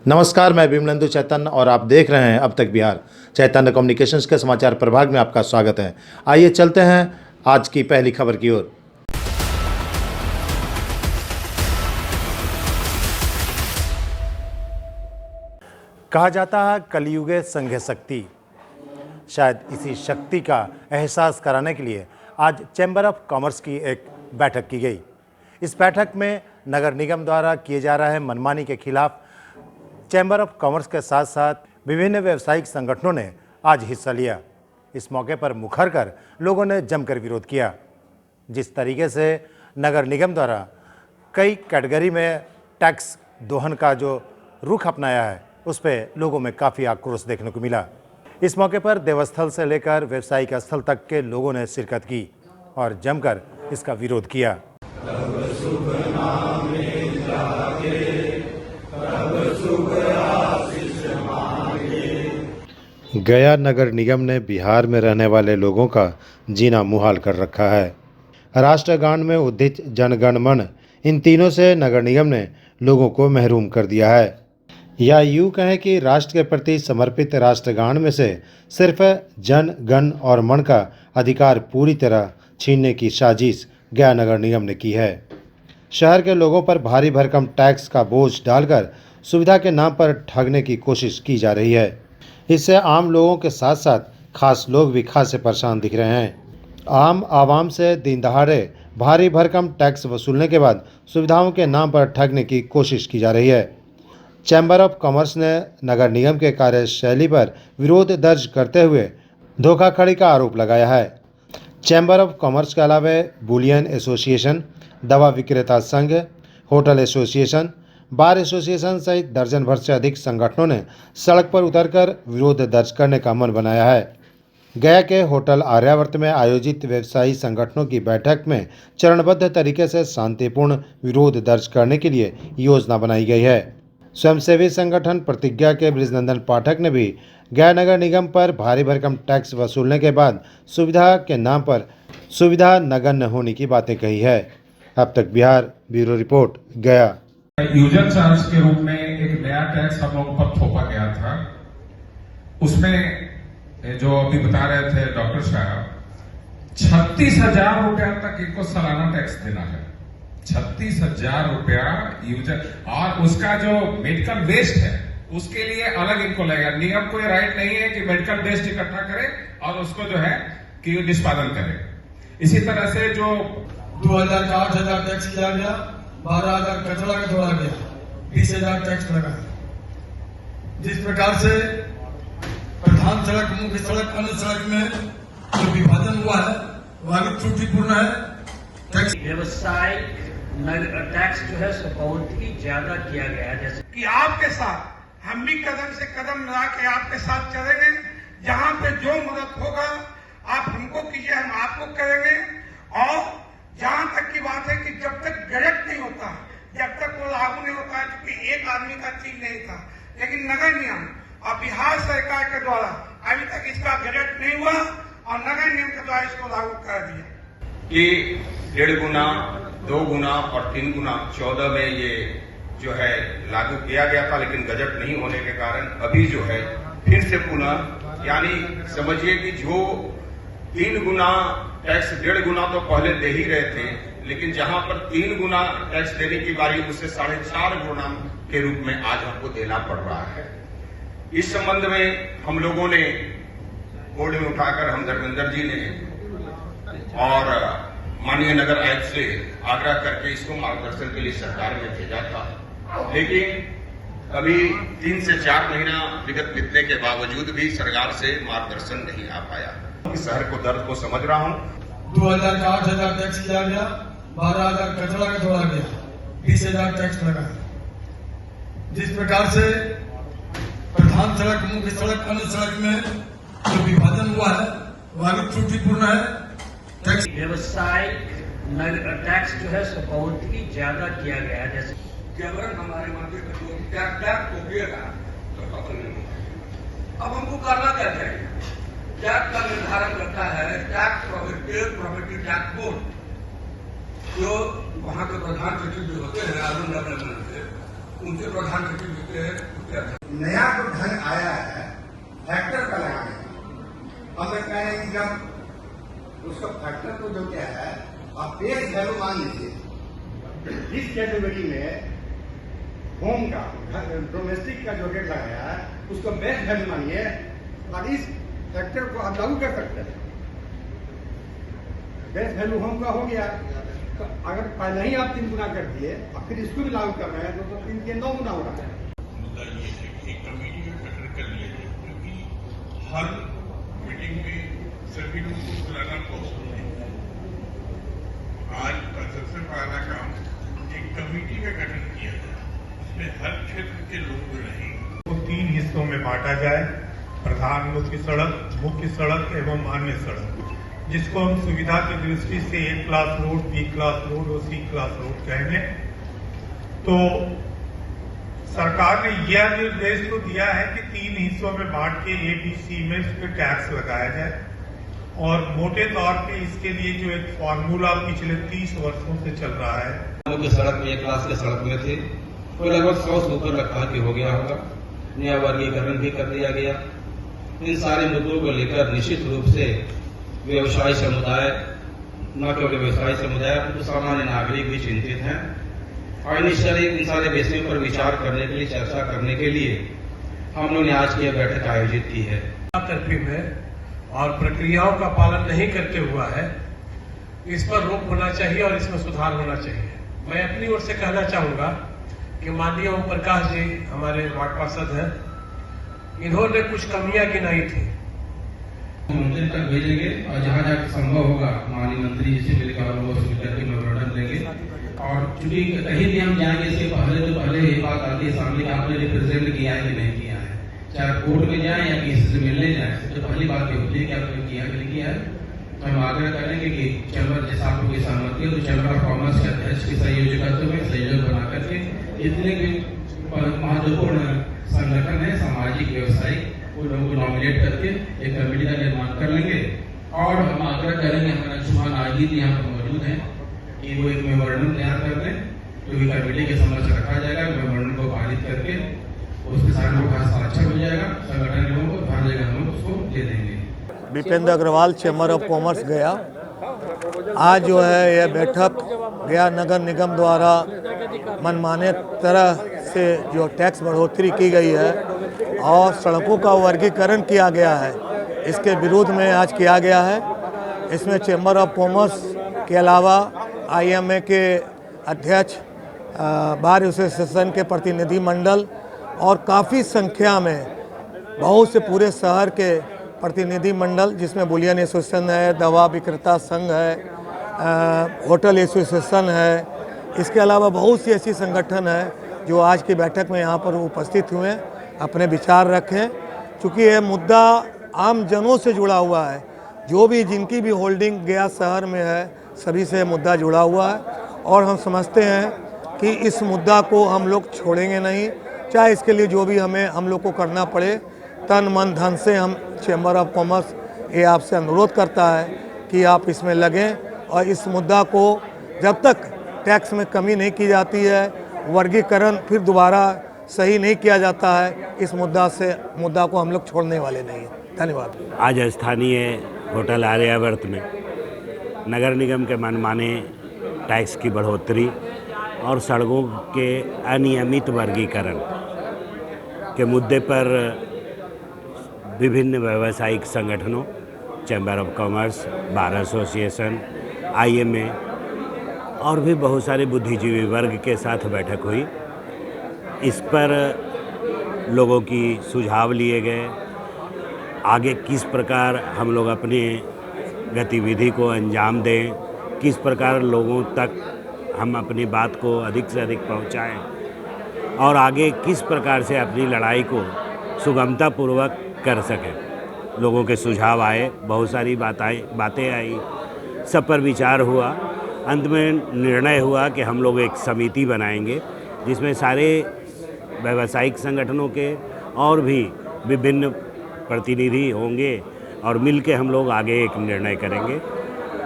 नमस्कार, मैं विमलेंदु चैतन्य और आप देख रहे हैं अब तक बिहार। चैतन्य कम्युनिकेशंस के समाचार प्रभाग में आपका स्वागत है। आइए चलते हैं आज की पहली खबर की ओर। कहा जाता है कलयुगे संघ शक्ति। शायद इसी शक्ति का एहसास कराने के लिए आज चैम्बर ऑफ कॉमर्स की एक बैठक की गई। इस बैठक में नगर निगम द्वारा किए जा रहे मनमानी के खिलाफ चैम्बर ऑफ कॉमर्स के साथ साथ विभिन्न व्यावसायिक संगठनों ने आज हिस्सा लिया। इस मौके पर मुखर कर लोगों ने जमकर विरोध किया। जिस तरीके से नगर निगम द्वारा कई कैटेगरी में टैक्स दोहन का जो रुख अपनाया है, उस पर लोगों में काफ़ी आक्रोश देखने को मिला। इस मौके पर देवस्थल से लेकर व्यावसायिक स्थल तक के लोगों ने शिरकत की और जमकर इसका विरोध किया। गया नगर निगम ने बिहार में रहने वाले लोगों का जीना मुहाल कर रखा है। राष्ट्रगान में उद्धित जनगण मन, इन तीनों से नगर निगम ने लोगों को महरूम कर दिया है। या यूँ कहें कि राष्ट्र के प्रति समर्पित राष्ट्रगान में से सिर्फ जन गण और मन का अधिकार पूरी तरह छीनने की साजिश गया नगर निगम ने की है। शहर के लोगों पर भारी भरकम टैक्स का बोझ डालकर सुविधा के नाम पर ठगने की कोशिश की जा रही है। इससे आम लोगों के साथ साथ खास लोग भी खासे परेशान दिख रहे हैं। आम आवाम से दिन दहाड़े भारी भरकम टैक्स वसूलने के बाद सुविधाओं के नाम पर ठगने की कोशिश की जा रही है। चैम्बर ऑफ कॉमर्स ने नगर निगम के कार्यशैली पर विरोध दर्ज करते हुए धोखाधड़ी का आरोप लगाया है। चैम्बर ऑफ कॉमर्स के अलावा बुलियन एसोसिएशन, दवा विक्रेता संघ, होटल एसोसिएशन, बार एसोसिएशन सहित दर्जन भर से अधिक संगठनों ने सड़क पर उतरकर विरोध दर्ज करने का मन बनाया है। गया के होटल आर्यावर्त में आयोजित व्यवसायी संगठनों की बैठक में चरणबद्ध तरीके से शांतिपूर्ण विरोध दर्ज करने के लिए योजना बनाई गई है। स्वयंसेवी संगठन प्रतिज्ञा के बृजनंदन पाठक ने भी गया नगर निगम पर भारी भरकम टैक्स वसूलने के बाद सुविधा के नाम पर सुविधा नगण्य होने की बातें कही है। अब तक बिहार, ब्यूरो रिपोर्ट, गया। यूजर चार्ज के रूप में एक नया टैक्स हम लोगों पर थोपा गया था। उसमें जो अभी बता रहे थे डॉक्टर साहब, 36,000 रुपया तक इनको सालाना टैक्स देना है। 36,000 रुपया यूजर, और उसका जो मेडिकल वेस्ट है उसके लिए अलग इनको लगेगा। निगम को ये राइट नहीं है कि मेडिकल वेस्ट इकट्ठा करे और उसको जो है कि निष्पादन करे। इसी तरह से जो 2000 का 8,000 टैक्स किया गया, 12,000 कचरा का जोड़ा गया, 20,000 टैक्स लगा। जिस प्रकार से प्रधान सड़क, मुख्य सड़क, अन्य सड़क में जो विभाजन हुआ है वह भी त्रुटिपूर्ण है। टैक्स व्यवसायिक टैक्स जो है उसको बहुत ही ज्यादा किया गया है। जैसे कि आपके साथ हम भी कदम से कदम मिला के आपके साथ चलेंगे। जहां पे जो मदद होगा आप हमको कीजिए, हम आपको करेंगे। और जहां तक की बात है कि जब तक गजट नहीं होता, जब तक वो लागू नहीं होता है, क्योंकि एक आदमी का चीज नहीं था, लेकिन नगर निगम और बिहार सरकार के द्वारा अभी तक इसका गजट नहीं हुआ और नगर निगम के द्वारा इसको लागू कर दिया कि 1.5 गुना, 2 गुना और 3 गुना 14 में ये जो है लागू किया गया था, लेकिन गजट नहीं होने के कारण अभी जो है फिर से पुनः, यानी समझिए कि जो 3 गुना टैक्स 1.5 गुना तो पहले दे ही रहे थे, लेकिन जहां पर 3 गुना टैक्स देने की बारी उससे 4.5 गुना के रूप में आज हमको देना पड़ रहा है। इस संबंध में हम लोगों ने बोर्ड में उठाकर, हम धर्मेंद्र जी ने और माननीय नगर आयुक्त से आग्रह करके इसको मार्गदर्शन के लिए सरकार में भेजा था, लेकिन अभी 3 से 4 महीना विगत बीतने के बावजूद भी सरकार से मार्गदर्शन नहीं आ पाया। शहर को दर्द को समझ रहा हूं। 2000 का 8,000 टैक्स किया गया, 12,000 कचरा का जोड़ा गया, 20,000 टैक्स लगा। जिस प्रकार से प्रधान सड़क, मुख्य सड़क, अन्य सड़क में जो विभाजन हुआ है वह भी त्रुटिपूर्ण है। टैक्स व्यवसायिक टैक्स जो है उसको बहुत ही ज्यादा किया गया है। जैसे अगर हमारे मंत्री टैक्स तो दिएगा तो अब हमको करना क्या चाहिए? टैक्स का निर्धारण करता है टैक्स प्रॉपर्टी टैक्स बोर्ड, जो वहां के प्रधान सचिव जो होते हैं अरुण से उनसे प्रधान सचिव देते हैं उसके अध्यक्ष। नया जो ढंग आया है फैक्टर का लगाने का, हम कह रहे हैं कि जब उसका फैक्टर को जो क्या है आप बेस वैल्यू मान लीजिए, इस कैटेगरी में होम का डोमेस्टिक का जो रेट लगाया है उसको बेस वैल्यू मानिए और इस फैक्टर को आप लागू कर सकते हैं। बेस वैल्यू होम का हो गया, तो अगर पहले ही आप 3 गुना कर दिए और फिर इसको भी लागू कर रहे हैं तो 3 के 9 गुना हो रहा है। मुद्दा ये है कि कमेटी में गठन कर लिया जाए, क्योंकि हर मीटिंग में सभी लोगों को बुलाना पॉसिबल नहीं है। आज का सबसे पहला काम एक कमेटी का गठन किया जाए, इसमें हर क्षेत्र के लोग रहेंगे। को 3 हिस्सों में बांटा जाए, प्रधान मुख्य सड़क, मुख्य सड़क एवं अन्य सड़क, जिसको हम सुविधा की दृष्टि से A class road, B class road और C क्लास रोड कहेंगे। तो सरकार ने यह निर्देश तो दिया है कि 3 हिस्सों में बांट के A, B, C में इस पर टैक्स लगाया जाए और मोटे तौर पे इसके लिए जो एक फॉर्मूला पिछले 30 वर्षों से चल रहा है। मुख्य सड़क में A क्लास के सड़क में थे तो लगभग 100 से ऊपर लगता कि हो गया होगा। नया वर्गीकरण भी कर दिया गया। इन सारे मुद्दों को लेकर निश्चित रूप से व्यवसायी समुदाय, न केवल व्यवसायी समुदाय तो सामान्य नागरिक भी चिंतित हैं और इन सारे विषयों पर विचार करने के लिए, चर्चा करने के लिए हम लोग ने आज की यह बैठक आयोजित की है। तरकीब है और प्रक्रियाओं का पालन नहीं करते हुआ है, इस पर रोक होना चाहिए और इसमें सुधार होना चाहिए। मैं अपनी ओर से कहना चाहूंगा कि माननीय ओम प्रकाश जी हमारे वार्ड पार्षद हैं, इन्होंने कुछ कमियां गिनाई थी, मंत्री तक भेजेंगे और जहाँ जहाँ संभव होगा माननीय मंत्री जी से मिलकर हम लोग स्वीकृति के मेमोरेंडम देंगे। और चूंकि कहीं भी हम जाएंगे इससे पहले ये बात आती है सामने आपने रिप्रेजेंट किया है कि नहीं किया है, चाहे कोर्ट में जाए या किसी से मिलने जाए, सबसे पहली बात ये होती है कि आपने किया कि नहीं किया है। तो हम आग्रह करेंगे कि चैम्बर जैसा आप लोग की सहमति हो तो चैम्बर ऑफ कॉमर्स के अध्यक्ष की संयोजक बना करके जितने भी महत्वपूर्ण संगठन है, सामाजिक, व्यवसायिक, उन लोगों को नॉमिनेट करके एक कमेटी का निर्माण कर लेंगे। और हम आग्रह करेंगे, हमारे अंशुमान आदित्य यहाँ पर मौजूद हैं, कि वो एक मेमोरेंडम तैयार कर दें, जो कि कमेटी के समक्ष रखा जाएगा। मेमोरेंडम को पारित करके उसके सारे लोग का हस्ताक्षर हो जाएगा, संगठन के लोगों को हर जगह हम लोग उसको दे देंगे। Deependra Agarwal, chamber of commerce गया। आज जो है यह बैठक गया नगर निगम द्वारा मनमाने तरह से जो टैक्स बढ़ोतरी की गई है और सड़कों का वर्गीकरण किया गया है, इसके विरोध में आज किया गया है। इसमें चैम्बर ऑफ कॉमर्स के अलावा IMA के अध्यक्ष, बार एसोसिएशन के प्रतिनिधि मंडल और काफ़ी संख्या में बहुत से पूरे शहर के प्रतिनिधि मंडल, जिसमें बुलियन एसोसिएशन है, दवा विक्रेता संघ है, होटल एसोसिएशन है, इसके अलावा बहुत सी ऐसी संगठन है जो आज की बैठक में यहाँ पर उपस्थित हुए, अपने विचार रखें। चूँकि यह मुद्दा आम जनों से जुड़ा हुआ है, जो भी जिनकी भी होल्डिंग गया शहर में है, सभी से मुद्दा जुड़ा हुआ है और हम समझते हैं कि इस मुद्दा को हम लोग छोड़ेंगे नहीं, चाहे इसके लिए जो भी हम लोग को करना पड़े, तन मन धन से। हम चैम्बर ऑफ कॉमर्स ये आपसे अनुरोध करता है कि आप इसमें लगें और इस मुद्दा को जब तक टैक्स में कमी नहीं की जाती है, वर्गीकरण फिर दोबारा सही नहीं किया जाता है, इस मुद्दा को हम लोग छोड़ने वाले नहीं हैं। धन्यवाद। आज स्थानीय होटल आर्यावर्त में नगर निगम के मनमाने टैक्स की बढ़ोतरी और सड़कों के अनियमित वर्गीकरण के मुद्दे पर विभिन्न व्यावसायिक संगठनों, chamber of commerce, bar association, IMA और भी बहुत सारे बुद्धिजीवी वर्ग के साथ बैठक हुई। इस पर लोगों की सुझाव लिए गए, आगे किस प्रकार हम लोग अपनी गतिविधि को अंजाम दें, किस प्रकार लोगों तक हम अपनी बात को अधिक से अधिक पहुंचाएं और आगे किस प्रकार से अपनी लड़ाई को सुगमतापूर्वक कर सकें। लोगों के सुझाव आए, बहुत सारी बातें आई, सब पर विचार हुआ। अंत में निर्णय हुआ कि हम लोग एक समिति बनाएंगे जिसमें सारे व्यावसायिक संगठनों के और भी विभिन्न प्रतिनिधि होंगे और मिलके हम लोग आगे एक निर्णय करेंगे।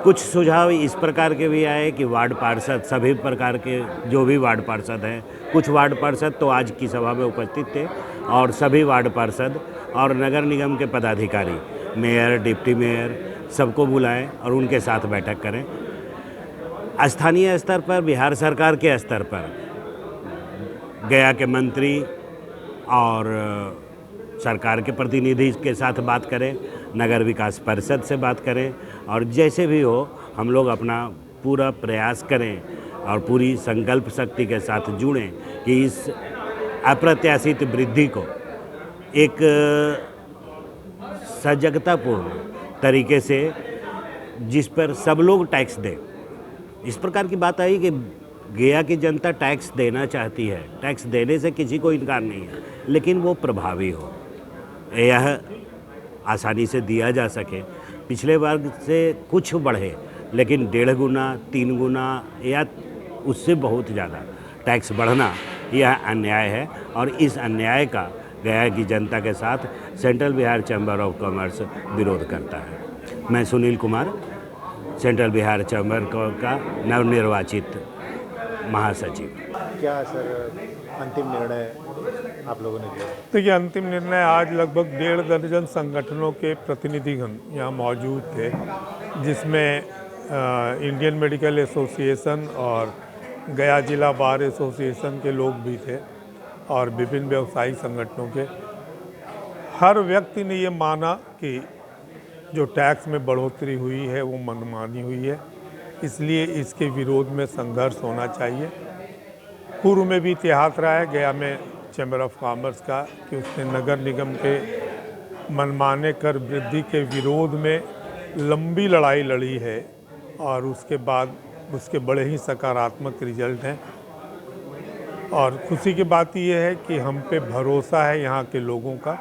कुछ सुझाव इस प्रकार के भी आए कि वार्ड पार्षद, सभी प्रकार के जो भी वार्ड पार्षद हैं, कुछ वार्ड पार्षद तो आज की सभा में उपस्थित थे, और सभी वार्ड पार्षद और नगर निगम के पदाधिकारी, मेयर, डिप्टी मेयर, सबको बुलाएं और उनके साथ बैठक करें। स्थानीय स्तर पर, बिहार सरकार के स्तर पर गया के मंत्री और सरकार के प्रतिनिधि के साथ बात करें, नगर विकास परिषद से बात करें, और जैसे भी हो हम लोग अपना पूरा प्रयास करें और पूरी संकल्प शक्ति के साथ जुड़ें कि इस अप्रत्याशित वृद्धि को एक सजगतापूर्ण तरीके से, जिस पर सब लोग टैक्स दें। इस प्रकार की बात आई कि गया की जनता टैक्स देना चाहती है, टैक्स देने से किसी को इनकार नहीं है, लेकिन वो प्रभावी हो, यह आसानी से दिया जा सके। पिछले वर्ग से कुछ बढ़े, लेकिन 1.5 गुना, 3 गुना या उससे बहुत ज़्यादा टैक्स बढ़ना यह अन्याय है, और इस अन्याय का गया की जनता के साथ central Bihar chamber of commerce विरोध करता है। मैं सुनील कुमार, सेंट्रल बिहार चैम्बर का नवनिर्वाचित महासचिव। क्या सर अंतिम निर्णय आप लोगों ने लिया? देखिए, अंतिम निर्णय आज लगभग 1.5 दर्जन संगठनों के प्रतिनिधिगण यहाँ मौजूद थे, जिसमें इंडियन मेडिकल एसोसिएशन और गया जिला बार एसोसिएशन के लोग भी थे, और विभिन्न व्यवसायिक संगठनों के। हर व्यक्ति ने ये माना कि जो टैक्स में बढ़ोतरी हुई है वो मनमानी हुई है, इसलिए इसके विरोध में संघर्ष होना चाहिए। पूर्व में भी इतिहास रहा है गया में चैम्बर ऑफ कॉमर्स का कि उसने नगर निगम के मनमाने कर वृद्धि के विरोध में लंबी लड़ाई लड़ी है, और उसके बाद उसके बड़े ही सकारात्मक रिजल्ट हैं। और खुशी की बात यह है कि हम पे भरोसा है यहाँ के लोगों का,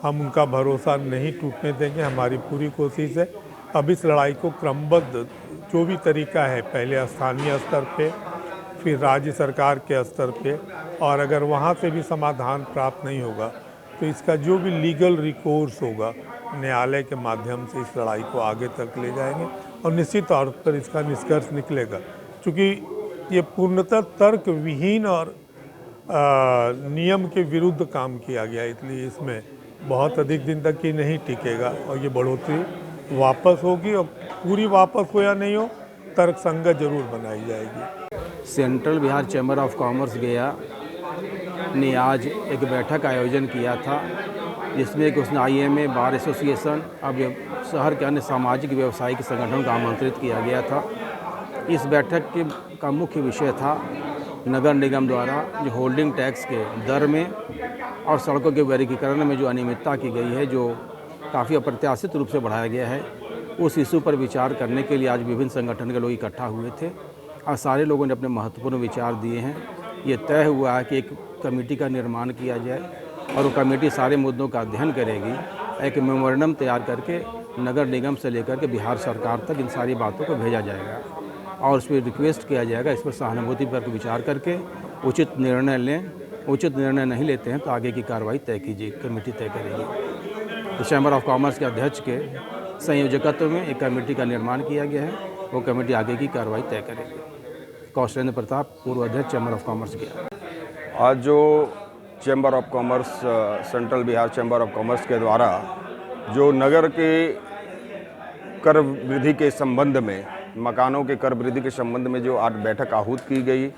हम उनका भरोसा नहीं टूटने देंगे। हमारी पूरी कोशिश है अब इस लड़ाई को क्रमबद्ध, जो भी तरीका है, पहले स्थानीय स्तर पे, फिर राज्य सरकार के स्तर पे, और अगर वहाँ से भी समाधान प्राप्त नहीं होगा तो इसका जो भी लीगल रिकोर्स होगा न्यायालय के माध्यम से इस लड़ाई को आगे तक ले जाएंगे, और निश्चित तौर पर इसका निष्कर्ष निकलेगा। क्योंकि ये पूर्णतः तर्क विहीन और नियम के विरुद्ध काम किया गया, इसलिए इसमें बहुत अधिक दिन तक ये नहीं टिकेगा, और ये बढ़ोतरी वापस होगी, और पूरी वापस हो या नहीं हो, तर्कसंगत जरूर बनाई जाएगी। Central Bihar chamber of commerce गया ने आज एक बैठक आयोजन किया था, जिसमें कि उसने IMA, बार एसोसिएशन, अब शहर के अन्य सामाजिक व्यवसायिक संगठनों को आमंत्रित किया गया था। इस बैठक का मुख्य विषय था नगर निगम द्वारा जो होल्डिंग टैक्स के दर में और सड़कों के वर्गीकरण में जो अनियमितता की गई है, जो काफ़ी अप्रत्याशित रूप से बढ़ाया गया है, उस इशू पर विचार करने के लिए आज विभिन्न संगठन के लोग इकट्ठा हुए थे, और सारे लोगों ने अपने महत्वपूर्ण विचार दिए हैं। ये तय हुआ है कि एक कमेटी का निर्माण किया जाए, और वो कमेटी सारे मुद्दों का अध्ययन करेगी, एक मेमोरेंडम तैयार करके नगर निगम से लेकर के बिहार सरकार तक इन सारी बातों को भेजा जाएगा, और उस पर रिक्वेस्ट किया जाएगा, इस पर सहानुभूति पर विचार करके उचित निर्णय लें। उचित निर्णय नहीं लेते हैं तो आगे की कार्रवाई तय कीजिए, कमेटी तय करेगी। तो चैम्बर ऑफ कॉमर्स के अध्यक्ष के संयोजकत्व में एक कमेटी का निर्माण किया गया है, वो कमेटी आगे की कार्रवाई तय करेगी। कौशलेंद्र प्रताप, पूर्व अध्यक्ष चैम्बर ऑफ कॉमर्स गया। आज जो chamber of commerce, central Bihar chamber of commerce के द्वारा जो नगर के कर वृद्धि के संबंध में, मकानों के कर वृद्धि के संबंध में जो आज बैठक आहूत की गई,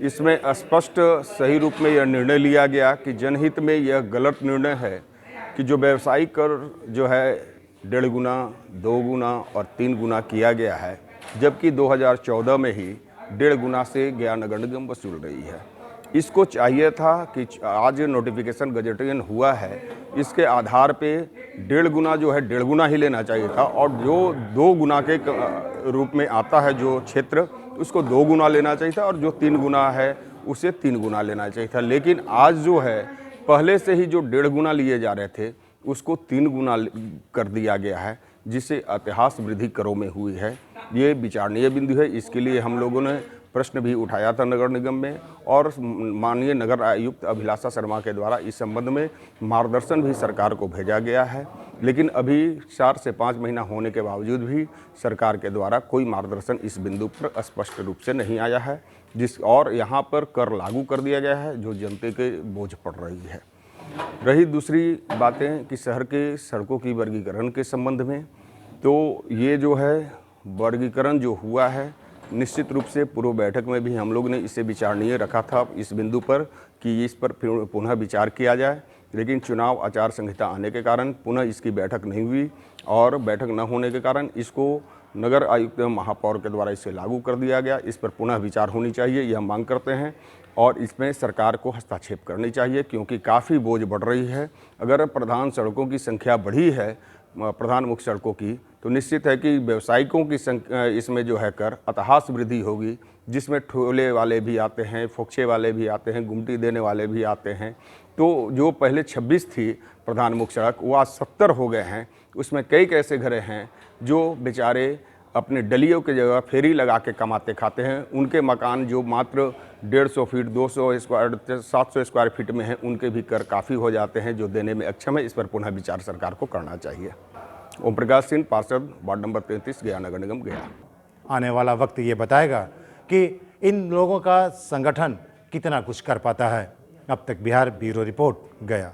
इसमें स्पष्ट सही रूप में यह निर्णय लिया गया कि जनहित में यह गलत निर्णय है कि जो व्यवसायिक कर जो है 1.5 गुना, 2 गुना और 3 गुना किया गया है, जबकि 2014 में ही 1.5 गुना से गया नगर निगम वसूल रही है। इसको चाहिए था कि आज नोटिफिकेशन गजेटियन हुआ है, इसके आधार पे 1.5 गुना जो है 1.5 गुना ही लेना चाहिए था, और जो 2 गुना के रूप में आता है जो क्षेत्र, उसको 2 गुना लेना चाहिए था, और जो 3 गुना है उसे 3 गुना लेना चाहिए था। लेकिन आज जो है पहले से ही जो 1.5 गुना लिए जा रहे थे उसको 3 गुना कर दिया गया है, जिससे इतिहास वृद्धि करों में हुई है। ये विचारणीय बिंदु है। इसके लिए हम लोगों ने प्रश्न भी उठाया था नगर निगम में और माननीय नगर आयुक्त अभिलाषा शर्मा के द्वारा इस संबंध में मार्गदर्शन भी सरकार को भेजा गया है। लेकिन अभी 4 से 5 महीना होने के बावजूद भी सरकार के द्वारा कोई मार्गदर्शन इस बिंदु पर स्पष्ट रूप से नहीं आया है, और यहाँ पर कर लागू कर दिया गया है जो जनता के बोझ पड़ रही है। रही दूसरी बातें कि शहर के सड़कों की वर्गीकरण के संबंध में, तो ये जो है वर्गीकरण जो हुआ है निश्चित रूप से पूर्व बैठक में भी हम लोग ने इसे विचारणीय रखा था इस बिंदु पर कि इस पर पुनः विचार किया जाए, लेकिन चुनाव आचार संहिता आने के कारण पुनः इसकी बैठक नहीं हुई और बैठक न होने के कारण इसको नगर आयुक्त महापौर के द्वारा इसे लागू कर दिया गया। इस पर पुनः विचार होनी चाहिए, यह मांग करते हैं और इसमें सरकार को हस्तक्षेप करनी चाहिए क्योंकि काफ़ी बोझ बढ़ रही है। अगर प्रधान सड़कों की संख्या बढ़ी है, प्रधान मुख्य सड़कों की, तो निश्चित है कि व्यवसायिकों की संख्या इसमें जो है कर अतहास वृद्धि होगी, जिसमें ठोले वाले भी आते हैं, फोक्चे वाले भी आते हैं, गुमटी देने वाले भी आते हैं। तो जो पहले 26 थी प्रधान मुख्य सड़क वो आज 70 हो गए हैं। उसमें कई ऐसे घरे हैं जो बेचारे अपने डलियों की जगह फेरी लगा के कमाते खाते हैं। उनके मकान जो मात्र 150 फीट 200 स्क्वायर 700 स्क्वायर फीट में हैं, उनके भी कर काफ़ी हो जाते हैं जो देने में अक्षम है। इस पर पुनः विचार सरकार को करना चाहिए। ओम प्रकाश सिंह, पार्षद, वार्ड नंबर 33, गया नगर निगम, गया। आने वाला वक्त ये बताएगा कि इन लोगों का संगठन कितना कुछ कर पाता है। अब तक बिहार ब्यूरो रिपोर्ट, गया।